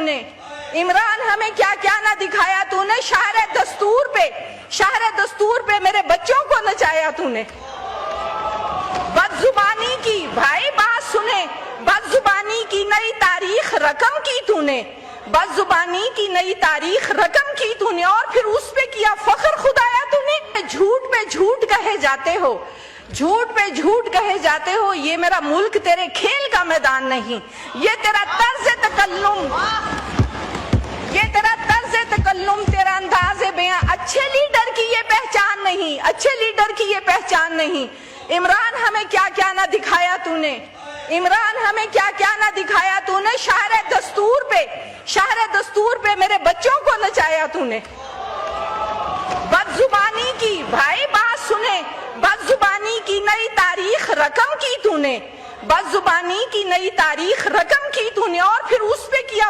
तूने, इमरान हमें क्या क्या ना दिखाया तूने, शहर दस्तूर पे मेरे बच्चों को नचाया तूने। बदजुबानी की, भाई बात सुने, बदजुबानी की नई तारीख रकम की तूने, बदजुबानी की नई तारीख रकम की तूने, और फिर उस पे किया फख्र खुदाया तूने। झूठ पे झूठ कहे जाते हो, झूठ पे झूठ कहे जाते हो। ये मेरा मुल्क तेरे खेल का मैदान नहीं, ये तेरा तर्ज तकल्लुम, ये तेरा तर्ज तकल्लुम, तेरा अंदाज़े बयां अच्छे लीडर की ये पहचान नहीं, अच्छे लीडर की ये पहचान नहीं। इमरान हमें क्या क्या ना दिखाया तूने, इमरान हमें क्या क्या ना दिखाया तूने, शहर दस्तूर पे मेरे बच्चों को नचाया तूने। बदजुबानी की, भाई बात सुने, बदजुबानी की नई तारीख रकम की तूने, बदजुबानी की नई तारीख रकम की तूने, और फिर उस पे किया